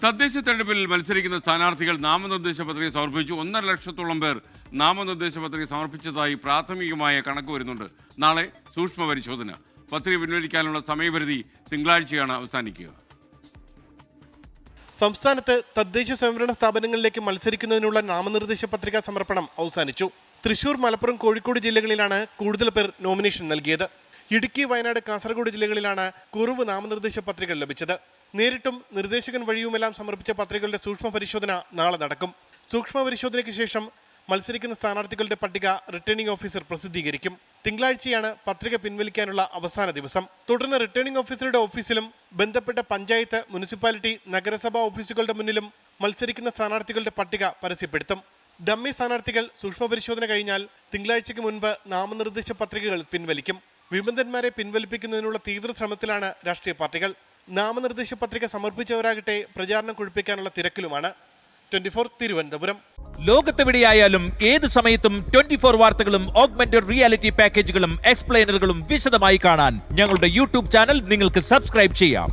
തദ്ദേശ തെരഞ്ഞെടുപ്പിൽ മത്സരിക്കുന്ന സ്ഥാനാർത്ഥികൾ നാമനിർദ്ദേശ പത്രിക സമർപ്പിച്ചു. 1.5 ലക്ഷത്തോളം പേർ നാമനിർദ്ദേശ പത്രിക സമർപ്പിച്ചതായി പ്രാഥമികമായ കണക്ക് വരുന്നുണ്ട്. നാളെ സൂക്ഷ്മ പരിശോധന. പത്രിക പിൻവലിക്കാനുള്ള സമയപരിധി തിങ്കളാഴ്ചയാണ് അവസാനിക്കുക. സംസ്ഥാനത്ത് തദ്ദേശ സ്വയംഭരണ സ്ഥാപനങ്ങളിലേക്ക് മത്സരിക്കുന്നതിനുള്ള നാമനിർദ്ദേശ പത്രികാ സമർപ്പണം അവസാനിച്ചു. തൃശൂർ, മലപ്പുറം, കോഴിക്കോട് ജില്ലകളിലാണ് കൂടുതൽ പേർ നോമിനേഷൻ നൽകിയത്. ഇടുക്കി, വയനാട്, കാസർഗോഡ് ജില്ലകളിലാണ് കുറവ് നാമനിർദ്ദേശ പത്രികകൾ ലഭിച്ചത്. നേരിട്ടും നിർദ്ദേശകൻ വഴിയുമെല്ലാം സമർപ്പിച്ച പത്രികകളുടെ സൂക്ഷ്മ പരിശോധന നാളെ നടക്കും. സൂക്ഷ്മ പരിശോധനയ്ക്ക് ശേഷം മത്സരിക്കുന്ന സ്ഥാനാർത്ഥികളുടെ പട്ടിക റിട്ടേണിംഗ് ഓഫീസർ പ്രസിദ്ധീകരിക്കും. തിങ്കളാഴ്ചയാണ് പത്രിക പിൻവലിക്കാനുള്ള അവസാന ദിവസം. തുടർന്ന് റിട്ടേണിംഗ് ഓഫീസറുടെ ഓഫീസിലും ബന്ധപ്പെട്ട പഞ്ചായത്ത്, മുനിസിപ്പാലിറ്റി, നഗരസഭാ ഓഫീസുകളുടെ മുന്നിലും മത്സരിക്കുന്ന സ്ഥാനാർത്ഥികളുടെ പട്ടിക പരസ്യപ്പെടുത്തും. ഡമ്മി സ്ഥാനാർത്ഥികൾ സൂക്ഷ്മ പരിശോധന കഴിഞ്ഞാൽ തിങ്കളാഴ്ചയ്ക്ക് മുൻപ് നാമനിർദ്ദേശ പത്രികകൾ പിൻവലിക്കും. വിമതന്മാരെ പിൻവലിപ്പിക്കുന്നതിനുള്ള തീവ്ര ശ്രമത്തിലാണ് രാഷ്ട്രീയ പാർട്ടികൾ. നാമനിർദ്ദേശ പത്രിക സമർപ്പിച്ചവരാകട്ടെ പ്രചാരണം കൊഴുപ്പിക്കാനുള്ള തിരക്കിലുമാണ്. 24 തിരുവനന്തപുരം. ലോകത്തെവിടെയായാലും ഏത് സമയത്തും 24 വാർത്തകളും ഓഗ്മെന്റഡ് റിയാലിറ്റി പാക്കേജുകളും എക്സ്പ്ലെയിനറുകളും വിശദമായി കാണാൻ ഞങ്ങളുടെ യൂട്യൂബ് ചാനൽ നിങ്ങൾക്ക് സബ്സ്ക്രൈബ് ചെയ്യാം.